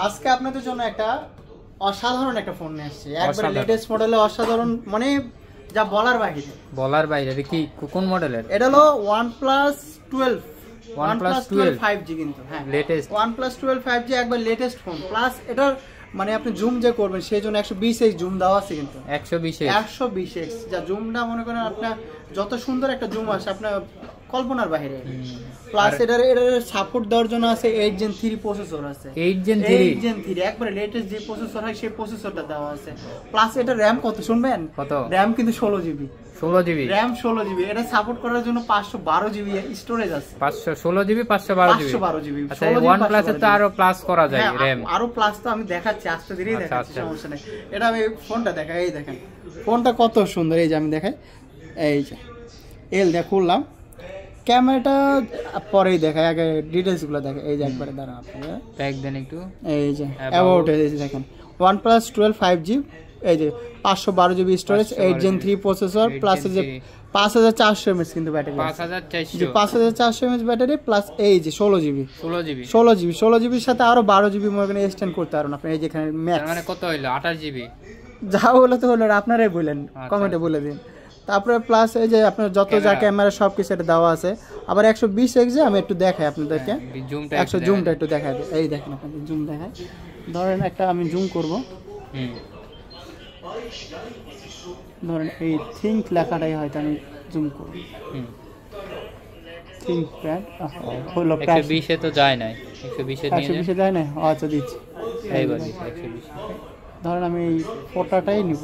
আজকে আপনাদের জন্য একটা অসাধারণ একটা ফোন নিয়ে আসছি, একবারে লেটেস্ট মডেলে অসাধারণ, মানে যা বলার বাইরে। এটা কি কোন মডেলের? এটা হলো OnePlus 12 5G, কিন্তু হ্যাঁ লেটেস্ট OnePlus 12 5G একবার লেটেস্ট ফোন। প্লাস এটার মানে আপনি জুম যে করবেন সেই জন্য 120x জুম দেওয়া আছে, কিন্তু 120x যা জুমটা মনে করেন আপনার যত সুন্দর একটা জুম আসে আপনার কল্পনার বাইরে। প্লাস এটার সাপোর্ট দেওয়ার জন্য আছে 8 Gen 3 প্রসেসর আছে, 8 Gen 3 একবারে লেটেস্ট যে প্রসেসর হয় সেই প্রসেসরটা দেওয়া আছে। প্লাস এটা RAM কত শুনবেন? কত? RAM কিন্তু 16GB RAM 16GB। এটা সাপোর্ট করার জন্য 512GB স্টোরেজ আছে। 516GB 512GB। আচ্ছা OnePlus এর তো আরো প্লাস করা যায় RAM, আরো প্লাস তো আমি দেখাচ্ছি, আস্তে ধীরে দেখাচ্ছি, সমস্যা নেই। এটা আমি ফোনটা দেখাই, এই দেখেন ফোনটা কত সুন্দর। এই যে আমি দেখাই, এই যে খুললাম, ক্যামেরাটা পরেই দেখায়, আগে ডিটেইলস গুলো দেখে। এই যে একবারে দাঁড়ান আপনারা ব্যাক দেন একটু, এই যে অ্যাবাউট এই যে দেখেন OnePlus 12 5G, এই যে 512GB storage, 8 Gen 3 processor, plus এই যে 5400 mAh কিন্তু ব্যাটারি, 5400 mAh ব্যাটারি, প্লাস এই যে 16GB এর সাথে আরো 12GB মনে এক্সটেন্ড করতে পারবেন আপনি। এই যে এখানে ম্যাক্স মানে কত হইলো? 28GB যা হলো তো হলো, আপনারাই বলেন, কমেন্টে বলে দিন। তারপরে প্লাস এই যে আপনার যত যা ক্যামেরা সব কিছু এটা দেওয়া আছে। আবার 120x যে আমি একটু দেখাই আপনাদেরকে, 100 জুমটা একটু দেখাই। এই দেখেন আপনাদের জুম দেখাই, ধরেন একটা আমি জুম করব, ধরেন এই থিঙ্ক লেখাটাই হয়তো আমি জুম করব, থিঙ্ক প্যাড হলো 120 এ তো যায় না, 120 এ নিয়ে 120 এ যায় না। আচ্ছা দিচ্ছি, এইবার 120। ধরেন আমি এই ফটোটাই নিব,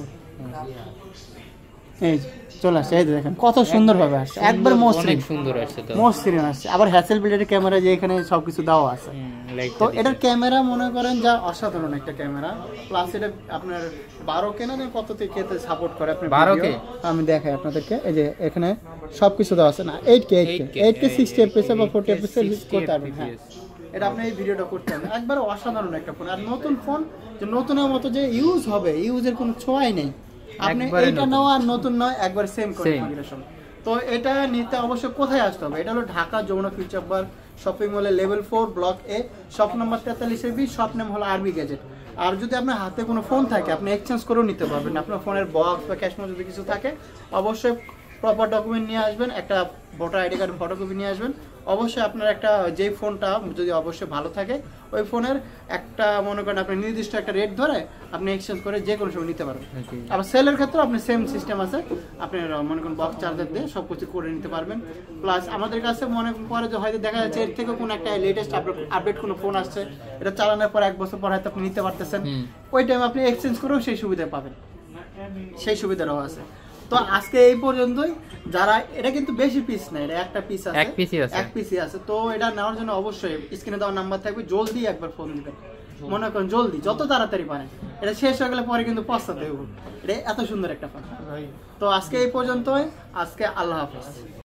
এই চলে আসছে। এই দেখেন কত সুন্দর ভাবে আসছে, একবার মসৃণ সুন্দর আসছে, তো মসৃণ আসছে। আবার হ্যাসেলব্লেডের ক্যামেরা যে এখানে সবকিছু দেওয়া আছে, তো এটার ক্যামেরা মনে করেন যা অসাধারণ একটা ক্যামেরা। প্লাস এটা আপনার 12K না কত থেকে সাপোর্ট করে আপনি 12K আমি দেখাই আপনাদেরকে। এই যে এখানে সবকিছু দেওয়া আছে না, 8K 60 fps বা 40 fps করতে পারবেন। হ্যাঁ এটা আপনি এই ভিডিওটা করতে পারবেন, একবার অসাধারণ একটা ফোন। আর নতুন ফোন যে নতুনের মতো যে ইউজ হবে, ইউজের কোনো ছোঁয়াই নেই। আপনি এটা নেওয়া আর নতুন নয়, একবার সেম কনফিগারেশন। তো এটা নিতে অবশ্যই কোথায় আসতে হবে? এটা হলো Dhaka Jamuna future park shopping মলে level 4 block A, shop number 43B, shop name হলো আরবি গ্যাজেট। আর যদি আপনার হাতে কোনো ফোন থাকে আপনি এক্সচেঞ্জ করেও নিতে পারবেন। আপনার ফোনের বক্স বা ক্যাশ যদি কিছু থাকে অবশ্যই প্রপার ডকুমেন্ট নিয়ে আসবেন, একটা ভোটার আইডি কার্ড ফটোকপি নিয়ে আসবেন। অবশ্যই আপনার একটা যেই ফোনটা যদি অবশ্যই ভালো থাকে ওই ফোনের একটা মনে করেন আপনি নির্দিষ্ট একটা রেট ধরে আপনি এক্সচেঞ্জ করে যে কোনো সময় নিতে পারবেন। আবার সেলের ক্ষেত্রে আপনি সেম সিস্টেম আছে, আপনি মনে করেন বক্স চার্জার দিয়ে সব কিছু করে নিতে পারবেন। প্লাস আমাদের কাছে মনে পরে যে হয়তো দেখা যাচ্ছে এর থেকে কোনো একটা লেটেস্ট আপডেট কোনো ফোন আসছে, এটা চালানোর পর 1 বছর পর হয়তো আপনি নিতে পারতেছেন, ওই টাইম আপনি এক্সচেঞ্জ করেও সেই সুবিধা পাবেন, সেই সুবিধাটাও আছে। তো আজকে এই পর্যন্তই। যারা এটা কিন্তু বেশি পিস না, এটা একটা পিস আছে, এক পিসি আছে। তো এটা নেওয়ার জন্য অবশ্যই স্ক্রিনে দেওয়া নাম্বার থাকবে, জলদি একবার ফোন দিবেন, মনে করেন জলদি যত তাড়াতাড়ি পারেন। এটা শেষ হয়ে গেলে পরে কিন্তু পস্তাতে হবে, এটা এত সুন্দর একটা ফোন। তো আজকে এই পর্যন্তই, আজকে আল্লাহ হাফেজ।